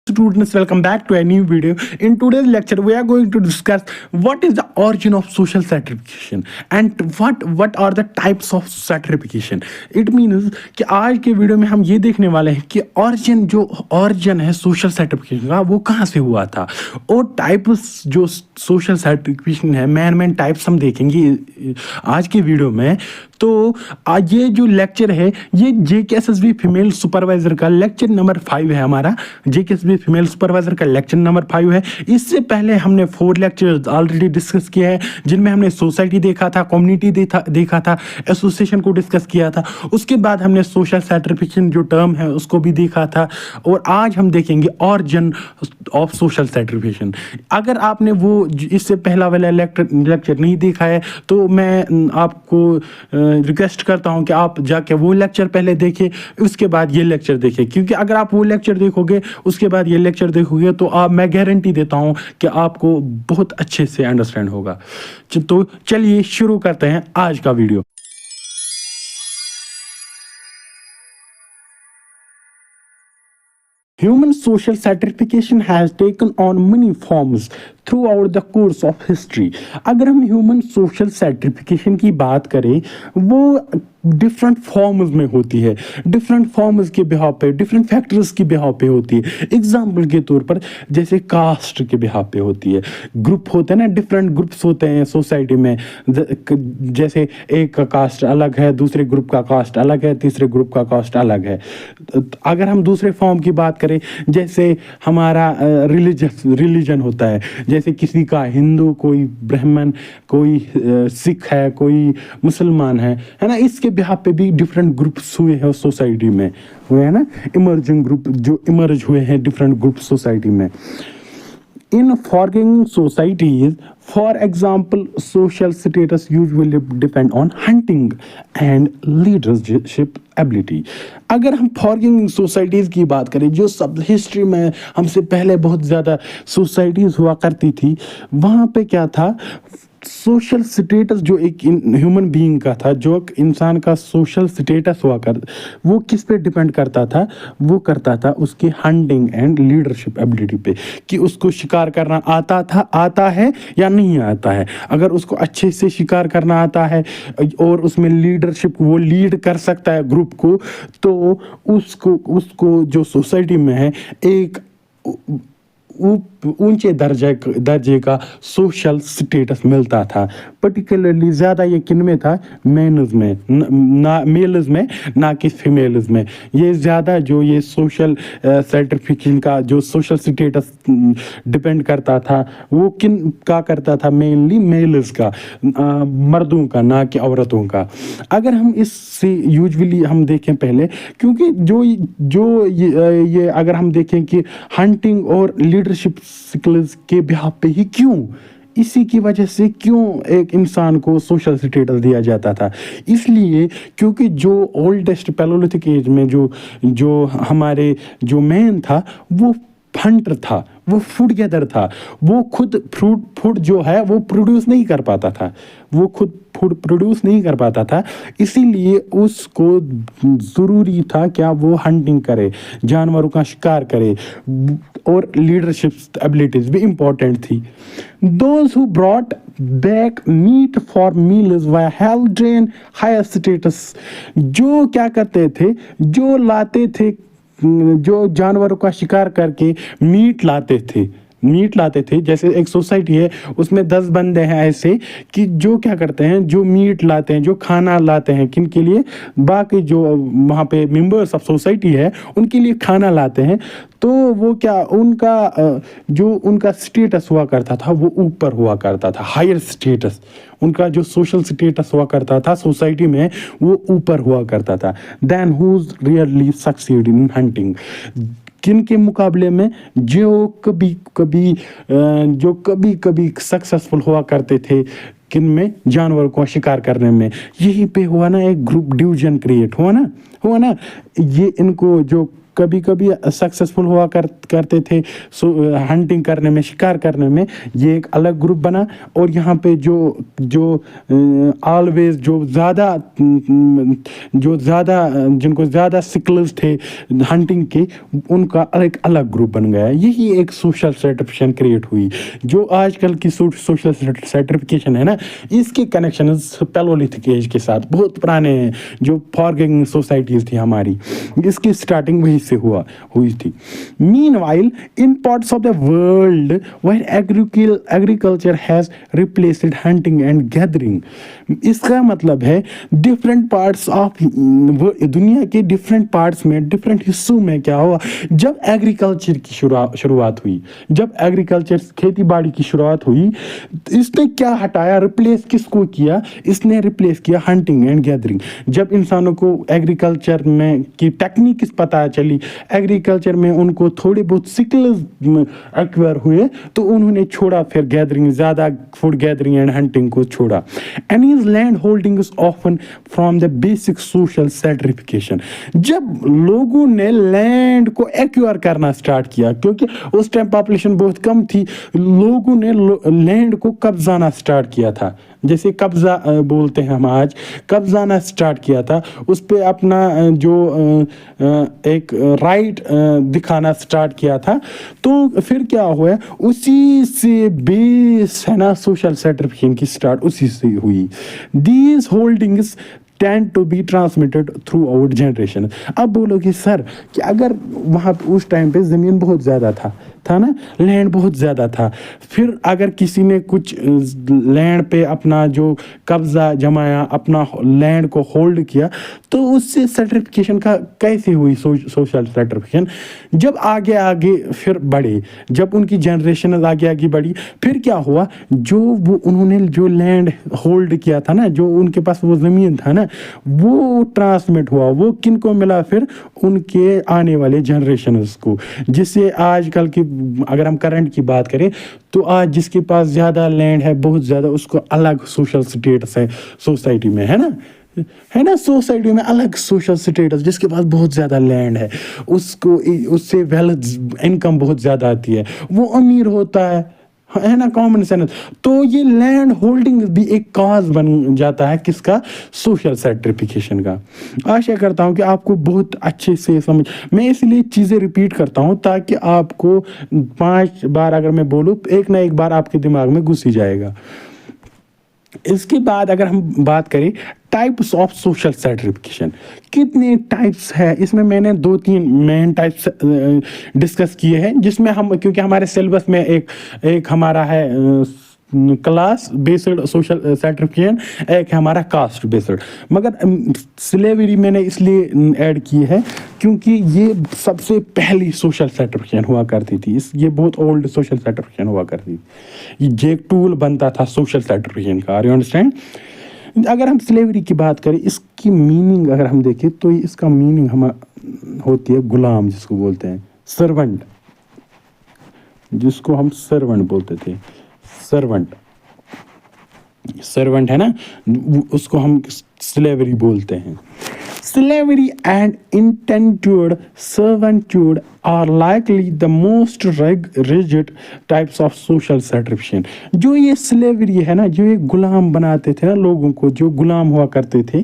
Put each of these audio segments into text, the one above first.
students, welcome back to a new video. In today's lecture we are going to discuss what is the origin of social stratification and what are the types of stratification. It means कि आज के video में हम ये देखने वाले हैं कि origin है social stratification का वो कहाँ से हुआ था और टाइप्स जो social stratification है मेन टाइप्स हम देखेंगे आज के वीडियो में. तो आज ये जो लेक्चर है ये JKSSB फीमेल सुपरवाइजर का लेक्चर नंबर 5 है. हमारा JKSSB फीमेल सुपरवाइजर का लेक्चर नंबर 5 है. इससे पहले हमने 4 लेक्चर ऑलरेडी डिस्कस किए हैं जिनमें हमने सोसाइटी देखा था, कम्युनिटी देखा था, एसोसिएशन को डिस्कस किया था. उसके बाद हमने सोशल स्ट्रैटिफिकेशन जो टर्म है उसको भी देखा था और आज हम देखेंगे ऑरिजिन ऑफ सोशल स्ट्रैटिफिकेशन. अगर आपने वो इससे पहला वाला लेक्चर नहीं देखा है तो मैं आपको रिक्वेस्ट करता हूं कि आप जाके वो लेक्चर पहले देखें उसके बाद ये लेक्चर देखें, क्योंकि अगर आप वो लेक्चर देखोगे उसके बाद ये लेक्चर देखोगे तो मैं गारंटी देता हूं कि आपको बहुत अच्छे से अंडरस्टैंड होगा. तो चलिए शुरू करते हैं आज का video. Human social stratification has taken on many forms throughout the course of history. अगर हम ह्यूमन सोशल स्ट्रैटिफिकेशन की बात करें वो डिफरेंट फॉर्म्स में होती है, डिफरेंट फॉर्म्स के बिहाव पे, डिफरेंट फैक्टर्स के बिहाव पे होती है. एग्जाम्पल के तौर पर जैसे कास्ट के बिहाव पे होती है. ग्रुप होते हैं ना, डिफरेंट ग्रुप्स होते हैं सोसाइटी में. जैसे एक का कास्ट अलग है, दूसरे ग्रुप का कास्ट अलग है, तीसरे ग्रुप का कास्ट अलग है. अगर हम दूसरे फॉर्म की बात करें जैसे हमारा रिलीजन होता है, जैसे किसी का हिंदू, कोई ब्राह्मण, कोई सिख है, कोई मुसलमान है ना. इसके बिहार पे भी डिफरेंट ग्रुप्स हुए हैं सोसाइटी में, हुए हैं ना, इमर्जिंग ग्रुप जो इमर्ज हुए हैं डिफरेंट ग्रुप सोसाइटी में. In foraging societies, for example, social status usually depend on hunting and leadership ability. अगर हम फॉरगिंग सोसाइटीज़ की बात करें जो सब हिस्ट्री में हमसे पहले बहुत ज़्यादा सोसाइटीज़ हुआ करती थी, वहाँ पे क्या था, सोशल स्टेटस जो एक ह्यूमन बीइंग का था, जो एक इंसान का सोशल स्टेटस हुआ कर वो किस पे डिपेंड करता था, वो करता था उसकी हंटिंग एंड लीडरशिप एबिलिटी पे, कि उसको शिकार करना आता है या नहीं आता है. अगर उसको अच्छे से शिकार करना आता है और उसमें लीडरशिप वो लीड कर सकता है ग्रुप को, तो उसको जो सोसाइटी में है एक ऊंचे दर्जे का सोशल स्टेटस मिलता था. पर्टिकुलरली ज़्यादा ये किन में था, मेल्स में, मेल्स में, ना कि फीमेल्स में. ये ज़्यादा जो ये सोशल सर्टिफिकेशन का जो सोशल स्टेटस डिपेंड करता था वो किन का करता था, मेनली मेल्स का, मर्दों का, ना कि औरतों का. अगर हम इससे यूजुअली हम देखें पहले, क्योंकि जो ये अगर हम देखें कि हंटिंग और लीडरशिप स्किल्स के बिहाफ पे ही क्यों, इसी की वजह से क्यों एक इंसान को सोशल स्टेटस दिया जाता था, इसलिए क्योंकि जो ओल्डेस्ट पैलोलिथिक एज में जो हमारे जो मैन था वो हंटर था, वो फूड गैदर था. वो खुद फूड जो है वो प्रोड्यूस नहीं कर पाता था, वो खुद फूड प्रोड्यूस नहीं कर पाता था, इसीलिए उसको ज़रूरी था क्या वो हंटिंग करे, जानवरों का शिकार करे, और लीडरशिप एबिलिटीज भी इम्पोर्टेंट थी. Those who brought back meat for meals were held in higher status. जो क्या करते थे, जो लाते थे, जो जानवरों का शिकार करके मीट लाते थे, जैसे एक सोसाइटी है उसमें 10 बंदे हैं ऐसे कि जो क्या करते हैं, जो मीट लाते हैं, जो खाना लाते हैं, किन के लिए, बाकी जो वहाँ पे मेंबर्स ऑफ सोसाइटी है उनके लिए खाना लाते हैं. तो वो क्या उनका स्टेटस हुआ करता था वो ऊपर हुआ करता था, हायर स्टेटस. उनका जो सोशल स्टेटस हुआ करता था सोसाइटी में वो ऊपर हुआ करता था. Then who's really succeed in hunting, किन के मुकाबले में जो कभी सक्सेसफुल हुआ करते थे किन में, जानवरों को शिकार करने में. यही पे हुआ ना एक ग्रुप डिवीजन क्रिएट हुआ ना. ये इनको जो कभी कभी सक्सेसफुल हुआ करते थे हंटिंग करने में, शिकार करने में, ये एक अलग ग्रुप बना। और यहाँ पे जो जो ऑलवेज जो ज़्यादा जिनको ज़्यादा स्किल्स थे हंटिंग के, उनका एक अलग ग्रुप बन गया। यही एक सोशल स्ट्रेटिफिकेशन क्रिएट हुई। जो आजकल की सोशल स्ट्रेटिफिकेशन है ना, इसके कनेक्शन पैलोलिथिक एज के साथ बहुत पुराने हैं, जो फॉरगेटिंग सोसाइटीज थी हमारी, इसकी स्टार्टिंग वहीं से हुई थी। Meanwhile in parts of the world where agriculture has replaced hunting and gathering, इसका मतलब है डिफरेंट पार्ट्स ऑफ दुनिया के डिफरेंट पार्ट्स में, डिफरेंट हिस्सों में क्या हुआ, जब एग्रीकल्चर की शुरुआत हुई, जब एग्रीकल्चर खेती बाड़ी की शुरुआत हुई, इसने क्या हटाया, रिप्लेस किसको किया, इसने रिप्लेस किया हंटिंग एंड गैदरिंग। जब इंसानों को एग्रीकल्चर में की टेक्निक पता चली, एग्रीकल्चर में उनको थोड़े बहुत स्किल्स एक्वायर हुए, तो उन्होंने छोड़ा फिर गैदरिंग, ज़्यादा फूड गैदरिंग एंड हंटिंग को छोड़ा। And is land holding is often from the basic social stratification. जब लोगों ने लैंड को एक्वायर करना स्टार्ट किया, क्योंकि उस टाइम पॉपुलेशन बहुत कम थी, लोगों ने लैंड को कब्जाना स्टार्ट किया था, जैसे कब्जा बोलते हैं हम आज, कब्जाना स्टार्ट किया था, उस पे अपना जो एक राइट दिखाना स्टार्ट किया था। तो फिर क्या हुआ, उसी से बेस है ना सोशल स्ट्रेटिफिकेशन की स्टार्ट उसी से हुई। These holdings tend to be transmitted throughout generation. अब बोलोगे सर कि अगर वहाँ उस टाइम पे ज़मीन बहुत ज़्यादा था ना, लैंड बहुत ज़्यादा था, फिर अगर किसी ने कुछ लैंड पे अपना जो कब्ज़ा जमाया, अपना लैंड को होल्ड किया, तो उससे सर्टिफिकेशन का कैसे हुई सोशल सर्टिफिकेशन। जब आगे आगे फिर बढ़े, जब उनकी जनरेशन आगे आगे बढ़ी, फिर क्या हुआ, जो वो उन्होंने जो लैंड होल्ड किया था ना, जो उनके पास वो ज़मीन था ना, वो ट्रांसमिट हुआ, वो किन को मिला, फिर उनके आने वाले जनरेशन्स को। जिससे आजकल की अगर हम करंट की बात करें, तो आज जिसके पास ज़्यादा लैंड है, बहुत ज़्यादा, उसको अलग सोशल स्टेटस है सोसाइटी में, है ना, सोसाइटी में अलग सोशल स्टेटस। जिसके पास बहुत ज़्यादा लैंड है, उसको उससे वेल्थ इनकम बहुत ज़्यादा आती है, वो अमीर होता है ना, कॉमन सेंस। तो ये लैंड होल्डिंग भी एक कॉज बन जाता है किसका, सोशल सर्टिफिकेशन का। आशा करता हूँ कि आपको बहुत अच्छे से समझ, मैं इसलिए चीज़ें रिपीट करता हूँ ताकि आपको 5 बार अगर मैं बोलूँ, एक ना एक बार आपके दिमाग में घुस ही जाएगा। इसके बाद अगर हम बात करें टाइप्स ऑफ सोशल सर्टिफिकेशन, कितने टाइप्स है, इसमें मैंने 2-3 मेन टाइप्स डिस्कस किए हैं, जिसमें हम, क्योंकि हमारे सिलेबस में एक हमारा है क्लास बेस्ड सोशल सर्टिफिकेशन, एक है हमारा कास्ट बेस्ड। मगर स्लेवरी मैंने इसलिए ऐड की है क्योंकि ये सबसे पहली सोशल सर्टिफिकेशन हुआ करती थी, ये बहुत ओल्ड सोशल सर्टिफिकेशन हुआ करती थी, ये एक टूल बनता था सोशल सर्टिफिकेशन का। You understand. अगर हम स्लेवरी की बात करें, इसकी मीनिंग अगर हम देखें, तो इसका मीनिंग हम होती है गुलाम, जिसको बोलते हैं सर्वेंट, जिसको हम सर्वेंट बोलते थे, सर्वेंट है ना, उसको हम स्लेवरी बोलते हैं। Slavery and indentured servitude are likely the most rigid types of social certification। जो ये slavery है ना, जो ये गुलाम बनाते थे ना लोगों को, जो गुलाम हुआ करते थे,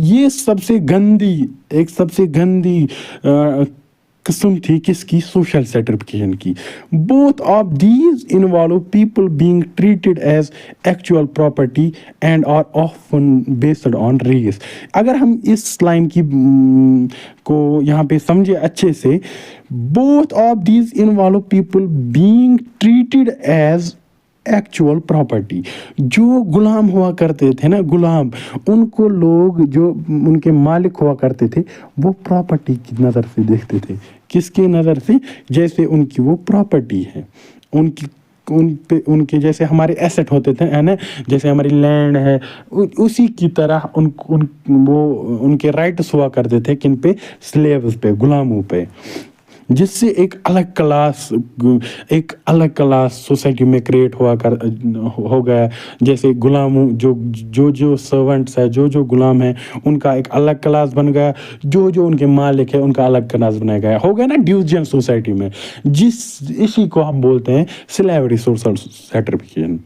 ये सबसे गंदी किस्म थी किसकी, सोशल सर्टिफिकेशन की। Both of these involve people being treated as actual property and are often based on race. अगर हम इस लाइन की को यहाँ पे समझे अच्छे से, both of these involve people being treated as actual property. जो गुलाम हुआ करते थे ना, गुलाम, उनको लोग जो उनके मालिक हुआ करते थे, वो प्रॉपर्टी की नज़र से देखते थे। किसकी नज़र से, जैसे उनकी वो प्रॉपर्टी है, उनके जैसे हमारे एसेट होते थे, है ना, जैसे हमारी लैंड है, उसी की तरह उनके राइट्स हुआ करते थे, किन पे, स्लेव्स पे, गुलामों पे। जिससे एक अलग क्लास सोसाइटी में क्रिएट हो गया। जैसे गुलामों जो सर्वेंट्स है, जो गुलाम है, उनका एक अलग क्लास बन गया, जो उनके मालिक है उनका अलग क्लास बनाया गया, हो गया ना डिवीजन सोसाइटी में। इसी को हम बोलते हैं slavery, social segregation.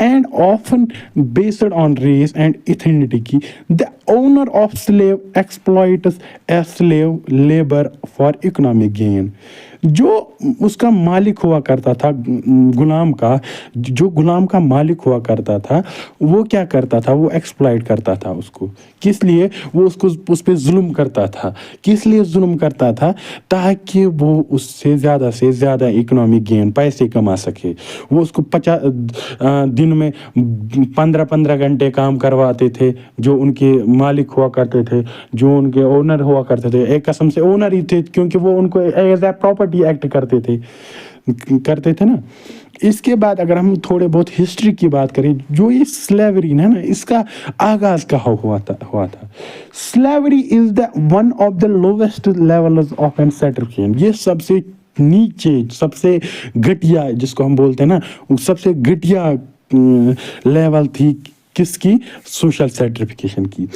And often based on race and ethnicity की the owner of slave exploits a slave labour for economic gain. जो उसका मालिक हुआ करता था, गुलाम का, जो गुलाम का मालिक हुआ करता था, वो क्या करता था, वो एक्सप्लॉइट करता था उसको। किस लिए? वो उस पर जुल्म करता था। किस लिए जुल्म करता था? ताकि वो उससे ज़्यादा से ज़्यादा इकोनॉमिक गेन, पैसे कमा सके। वो उसको 50 दिन में 15-15 घंटे काम करवाते थे, जो उनके मालिक हुआ करते थे, जो उनके ओनर हुआ करते थे। एक कसम से ओनर ही थे, क्योंकि वो उनको एज ए प्रॉपर्टी एक्ट करते थे ना। इसके बाद अगर हम थोड़े बहुत हिस्ट्री की बात करें, जो ये स्लेवरी है ना, इसका आगाज कहाँ हुआ था। Slavery is the one of the lowest levels of an segregation. ये सबसे नीचे, सबसे घटिया, जिसको हम बोलते हैं ना, सबसे घटिया लेवल थी किसकी? सोशल सेग्रीगेशन की।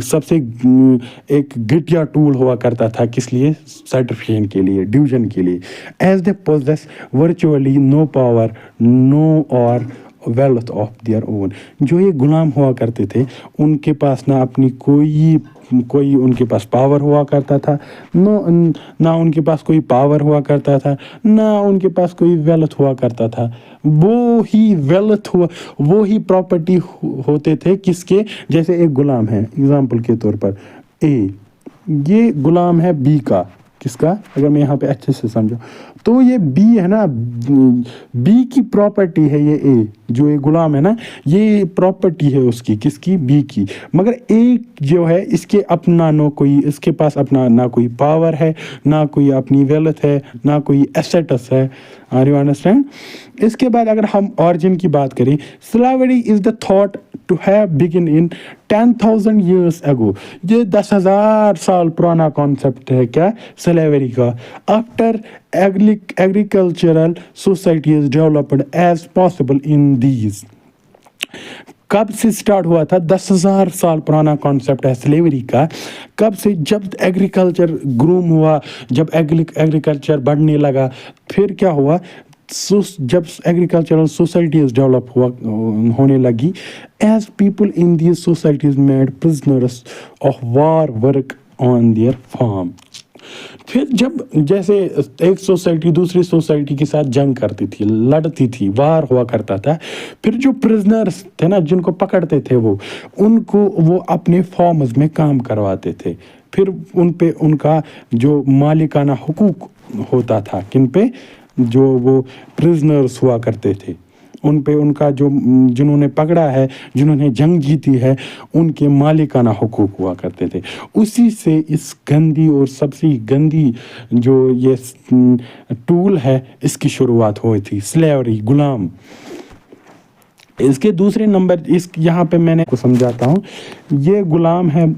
सबसे एक घटिया टूल हुआ करता था, किस लिए? सेग्रीगेशन के लिए, डिवीजन के लिए। As they possess virtually no power, no और वेल्थ ऑफ देयर ओन। जो ये गुलाम हुआ करते थे, उनके पास ना अपनी कोई उनके पास पावर हुआ करता था, ना उनके पास कोई पावर हुआ करता था, ना उनके पास कोई वेल्थ हुआ करता था। वो ही वेल्थ हुआ, वो ही प्रॉपर्टी होते थे किसके? जैसे एक गुलाम है, एग्जाम्पल के तौर पर ए, ये गुलाम है बी का। किसका? अगर मैं यहाँ पे अच्छे से समझो तो ये बी है ना, बी की प्रॉपर्टी है ये ए, जो ये गुलाम है ना, ये प्रॉपर्टी है उसकी, किसकी? बी की। मगर ए जो है, इसके अपना इसके पास अपना ना कोई पावर है, ना कोई अपनी वेल्थ है, ना कोई एसेट्स है। Are you understand? इसके बाद अगर हम ऑरिजिन की बात करें, slavery is the thought to have begin in 10,000 years ago। ये 10,000 साल पुराना कॉन्सेप्ट है क्या? स्लेवरी का। After agricultural societies developed as possible in these. कब से स्टार्ट हुआ था? 10,000 साल पुराना कॉन्सेप्ट है स्लेवरी का। कब से? जब एग्रीकल्चर ग्रूम हुआ, जब एग्रीकल्चर बढ़ने लगा, फिर क्या हुआ? जब एग्रीकल्चरल सोसाइटीज डेवलप होने लगी, as people in these societies made prisoners of war work on their farm. फिर जब जैसे एक सोसाइटी दूसरी सोसाइटी के साथ जंग करती थी, लड़ती थी, वार हुआ करता था, फिर जो प्रिजनर्स थे ना, जिनको पकड़ते थे, वो अपने फार्म्स में काम करवाते थे। फिर उन पे उनका जो मालिकाना हुकूक होता था, किन पे? जो वो प्रिजनर्स हुआ करते थे, उन पे उनका जो, जिन्होंने पकड़ा है, जिन्होंने जंग जीती है, उनके मालिकाना हुकूक हुआ करते थे। उसी से इस गंदी और सबसे गंदी जो ये टूल है, इसकी शुरुआत हुई थी, स्लेवरी, गुलाम। इसके दूसरे नंबर, इस यहाँ पे मैंने को समझाता हूँ। ये गुलाम है,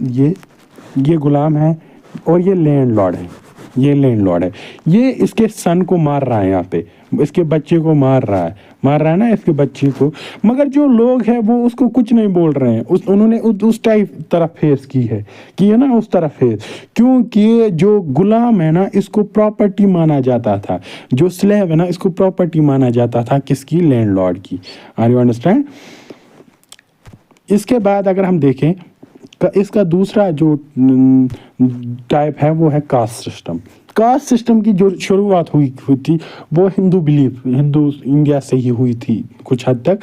ये गुलाम है, और ये लैंडलॉर्ड है। ये इसके सन को मार रहा है, यहाँ पे इसके बच्चे को मार रहा है ना, इसके बच्चे को। मगर जो लोग हैं वो उसको कुछ नहीं बोल रहे हैं। उन्होंने उस टाइप तरफ फेस की है ना, उस तरफ फेस, क्योंकि जो गुलाम है ना, इसको प्रॉपर्टी माना जाता था। जो स्लेव है ना, इसको प्रॉपर्टी माना जाता था, किसकी? लैंडलॉर्ड की। Are you understand? इसके बाद अगर हम देखें, इसका दूसरा जो टाइप है वो है कास्ट सिस्टम। कास्ट सिस्टम की जो शुरुआत हुई थी, वो हिंदू इंडिया से ही हुई थी कुछ हद तक।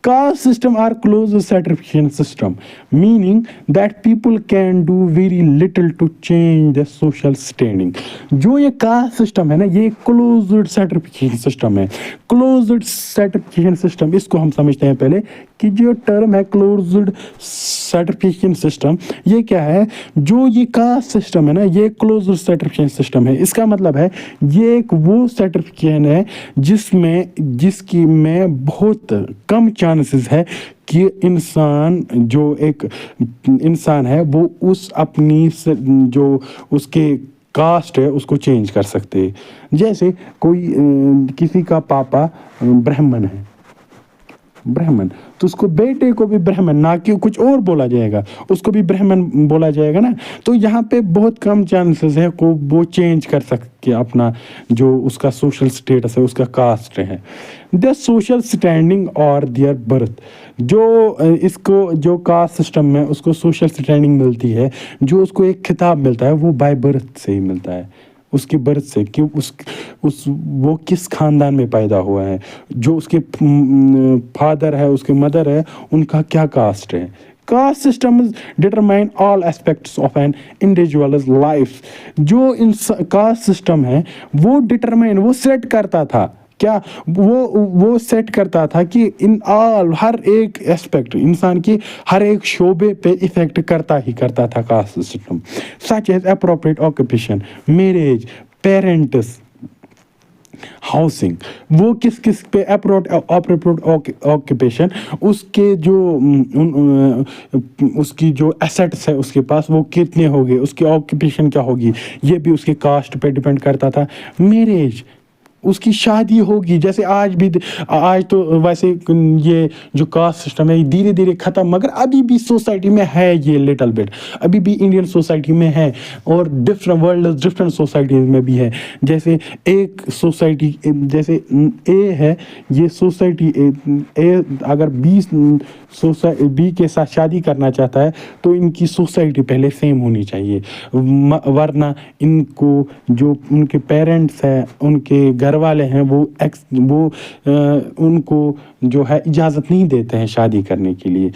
Caste system are closed stratification system, meaning that people can do very little to change their social standing। जो ये caste system है ना, ये closed stratification system है। closed stratification system, इसको हम समझते हैं पहले कि जो टर्म है closed stratification system, ये क्या है? जो ये caste system है ना, ये closed stratification system है। इसका मतलब है ये एक वो stratification है जिसकी में बहुत कम चांसेस है कि जो एक इंसान है वो उस अपनी जो उसके کاسٹ ہے اس کو چینج کر سکتے ہیں. جیسے کوئی کسی کا پاپا برہمن ہے، برہمن، تو اس کو بیٹے کو بھی برہمن، نہ کہ کچھ اور بولا جائے گا، اس کو بھی برہمن بولا جائے گا نا. تو یہاں پہ بہت کم چانسز ہے کو وہ چینج کر سکتے اپنا جو اس کا سوشل سٹیٹس ہے، اس کا کاسٹ ہے. دا سوشل اسٹینڈنگ اور دیئر برتھ، جو اس کو جو کاسٹ سسٹم میں اس کو سوشل اسٹینڈنگ ملتی ہے، جو اس کو ایک خطاب ملتا ہے، وہ بائی برتھ سے ہی ملتا ہے، اس کی برتھ سے، کہ وہ کس خاندان میں پیدا ہوا ہے، جو اس کے فادر ہے، اس کے مدر ہے، ان کا کیا کاسٹ ہے. Caste systems determine all aspects of an individuals life. جو کاسٹ سسٹم ہے وہ ڈٹرمائن، وہ سیٹ کرتا تھا کیا، وہ سیٹ کرتا تھا کہ ان آل، ہر ایک اسپیکٹ، انسان کے ہر ایک شعبے پہ افیکٹ کرتا ہی کرتا تھا caste system. Such as appropriate occupation, marriage, parents, housing. وہ کس کس پہ اپروپریٹ آکوپیشن، اس کے جو اس کی جو ایسٹس ہے اس کے پاس وہ کتنے ہوگے، اس کی آکوپیشن کیا ہوگی، یہ بھی اس کے کاسٹ پہ ڈیپینڈ کرتا تھا. میریج، اس کی شادی ہوگی. جیسے آج تو ویسے یہ جو کاسٹ سسٹم ہے یہ دھیرے دھیرے ختم، مگر ابھی بھی سوسائٹی میں ہے یہ لٹل بٹ، ابھی بھی انڈین سوسائٹی میں ہے، اور ڈفرینٹ سوسائٹیز میں بھی ہے. جیسے ایک سوسائٹی، جیسے اے ہے، یہ سوسائٹی اے اگر بی کے ساتھ شادی کرنا چاہتا ہے تو ان کی سوسائٹی پہلے سیم ہونی چاہیے، ورنہ ان کو جو ان کے پیرنٹس ہیں، ان کے گھر والے ہیں، وہ ان کو جو ہے اجازت نہیں دیتے ہیں شادی کرنے کے لیے.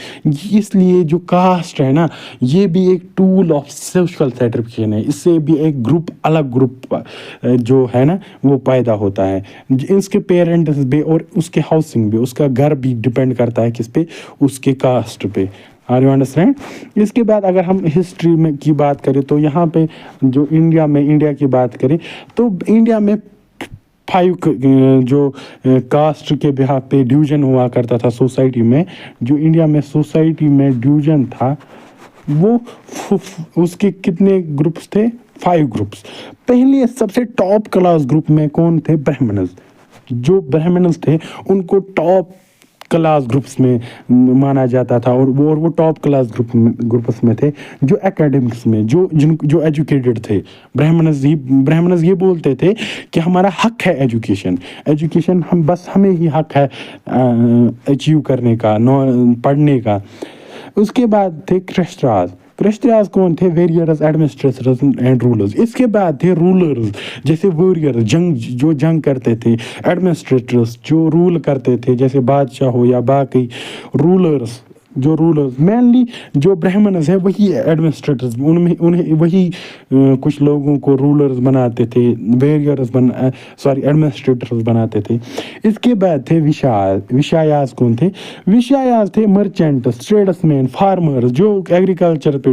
اس لیے جو کاسٹ ہے نا، یہ بھی ایک ٹول آف سوشل سیٹریفکیشن ہے. اس سے بھی ایک گروپ، الگ گروپ جو ہے نا وہ پیدا ہوتا ہے. اس کے پیرنٹس بھی اور اس کے ہاؤسنگ بھی، اس کا گھر بھی ڈپینڈ کرتا ہے کس پہ، اس کے کاسٹ پہ. Are you understand? اس کے بعد اگر ہم ہسٹری میں کی بات کریں تو یہاں پہ جو انڈیا کی بات کریں تو انڈیا میں 5 جو کاسٹ کے بہاف پہ ڈویژن ہوا کرتا تھا سوسائٹی میں. جو انڈیا میں سوسائٹی میں ڈویژن تھا وہ اس کے کتنے گروپس تھے؟ 5 گروپس. پہلے سب سے ٹاپ کلاس گروپ میں کون تھے؟ برہمنز. جو برہمنز تھے ان کو ٹاپ کلاس گروپس میں مانا جاتا تھا، اور وہ ٹاپ کلاس گروپس میں تھے جو اکیڈمکس میں، جو ایجوکیٹڈ تھے. برہمنز یہ بولتے تھے کہ ہمارا حق ہے ایجوکیشن، ہمیں ہی حق ہے اچیو کرنے کا، پڑھنے کا. اس کے بعد تھے کرشتراز کون تھے؟ ویریئرز، ایڈمنسٹریٹرز اینڈ رولرز. اس کے بعد تھے رولرز، جیسے ویریئر جو جنگ کرتے تھے، ایڈمنسٹریٹرز جو رول کرتے تھے جیسے بادشاہ ہو یا باقی رولرز. مینلی جو برہمنز ہیں وہی ایڈمنسٹریٹرز، انہیں وہی کچھ لوگوں کو رولرز بناتے تھے، ایڈمنسٹریٹرز بناتے تھے. اس کے بعد تھے وشایاز کون تھے؟ وشایاز تھے مرچنٹس، ٹریڈس مین، فارمرز جو ایگریکلچر پہ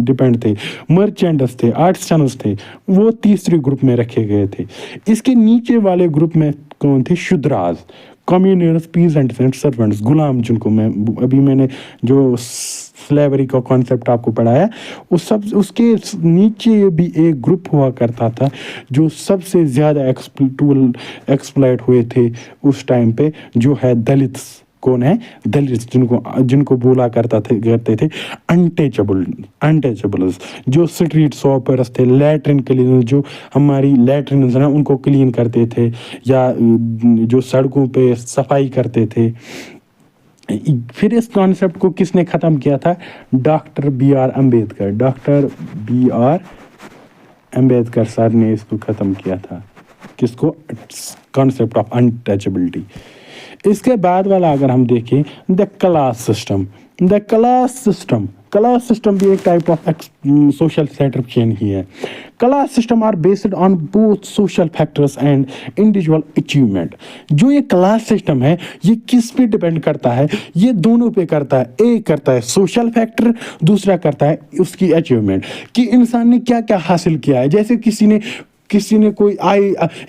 ڈپینڈ تھے، مرچنٹس تھے، آرٹسنز تھے، وہ تیسرے گروپ میں رکھے گئے تھے. اس کے نیچے والے گروپ میں کون تھے؟ شودراز، کمیونرز، پیزنٹس اینڈ سرونٹس، غلام، جن کو میں نے جو سلیوری کا کانسیپٹ آپ کو پڑھایا، اس کے نیچے بھی ایک گروپ ہوا کرتا تھا جو سب سے زیادہ ایکسپلائٹ ہوئے تھے اس ٹائم پہ، جو ہے دلتس. کون ہے؟ دلتس، جن کو بولا کرتے تھے انٹیچبلز، جو اسٹریٹ سوپرز تھے، لیٹرن کلینرز، جو ہماری لیٹرنز ہیں ان کو کلین کرتے تھے، یا جو سڑکوں پہ صفائی کرتے تھے. پھر اس کانسیپٹ کو کس نے ختم کیا تھا؟ ڈاکٹر بی آر امبیدکر سر نے اس کو ختم کیا تھا. کس کو؟ Concept of انٹچبلٹی. اس کے بعد والا اگر ہم دیکھیں دا کلاس سسٹم بھی ایک ٹائپ آف سوشل سیٹریفکیشن ہی ہے. Class system are based on both social factors and individual achievement. جو یہ کلاس سسٹم ہے یہ کس پہ ڈپینڈ کرتا ہے؟ یہ دونوں پہ کرتا ہے. ایک کرتا ہے سوشل فیکٹر، دوسرا کرتا ہے اس کی اچیومنٹ، کہ انسان نے کیا کیا حاصل کیا ہے. جیسے کسی نے किसी ने कोई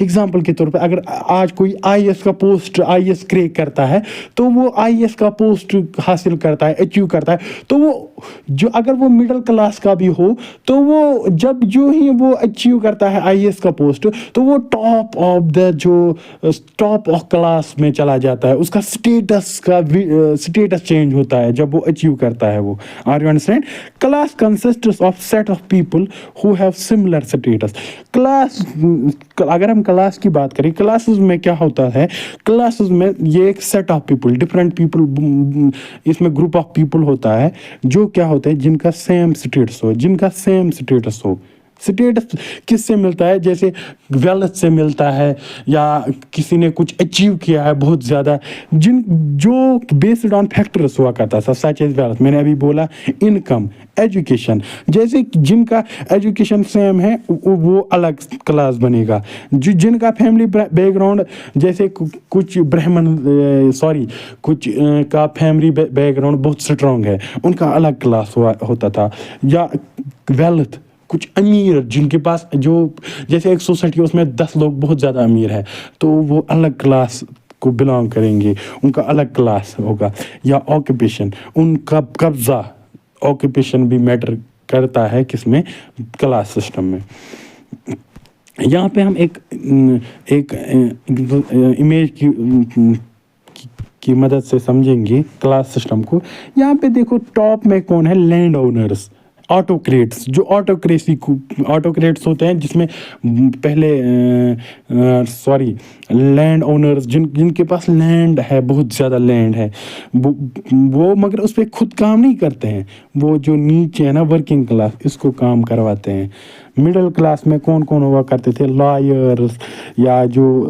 एग्जाम्पल के तौर पे अगर आज कोई आईएएस का पोस्ट आईएएस क्रैक करता है तो वो आईएएस का पोस्ट हासिल करता है, अचीव करता है, तो वो जो अगर वो मिडिल क्लास का भी हो तो वो जब जो ही वो अचीव करता है आईएएस का पोस्ट तो वो टॉप ऑफ क्लास में चला जाता है, उसका स्टेटस चेंज होता है जब वो अचीव करता है वो। Are you understand? Class consists of set of people who have similar status. Class, अगर हम क्लास की बात करें, क्लासेस में क्या होता है, क्लासेस में ये एक set of people, different people, इसमें ग्रुप ऑफ पीपल होता है जो क्या होता है, जिनका सेम स्टेटस हो। स्टेटस किससे मिलता है? जैसे वेल्थ से मिलता है, या किसी ने कुछ अचीव किया है बहुत ज़्यादा, जो बेस्ड ऑन फैक्टर्स हुआ करता था, सच एज वेल्थ। मैंने अभी बोला इनकम, एजुकेशन, जैसे जिनका एजुकेशन सेम है वो अलग क्लास बनेगा। जिनका फैमिली बैकग्राउंड, जैसे कुछ कुछ का फैमिली बैकग्राउंड बहुत स्ट्रॉन्ग है, उनका अलग क्लास होता था। या वेल्थ, कुछ अमीर जिनके पास, जो जैसे एक सोसाइटी उसमें 10 लोग बहुत ज़्यादा अमीर है तो वो अलग क्लास को बिलोंग करेंगे, उनका अलग क्लास होगा। या ऑक्यूपेशन, उनका कब्जा, ऑक्यूपेशन भी मैटर करता है किसमें, क्लास सिस्टम में। यहाँ पे हम एक इमेज की मदद से समझेंगे क्लास सिस्टम को। यहाँ पे देखो टॉप में कौन है, लैंड ओनर्स, ऑटोक्रेट्स। जो ऑटोक्रेट्स होते हैं जिसमें पहले लैंड ओनर्स, जिनके पास लैंड है, बहुत ज़्यादा लैंड है, वो मगर उस पर खुद काम नहीं करते हैं, वो जो नीचे है ना वर्किंग क्लास, इसको काम करवाते हैं। मिडिल क्लास में कौन कौन हुआ करते थे, लॉयर्स, या जो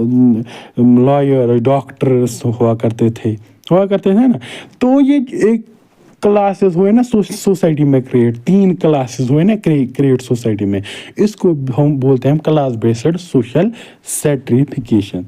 लॉयर डॉक्टर्स हुआ करते थे ना। तो ये एक क्लासेस हुए ना सोसाइटी में क्रिएट, 3 क्लासेस हुए ना क्रिएट सोसाइटी में, इसको हम बोलते हैं क्लास बेस्ड सोशल स्ट्रैटिफिकेशन।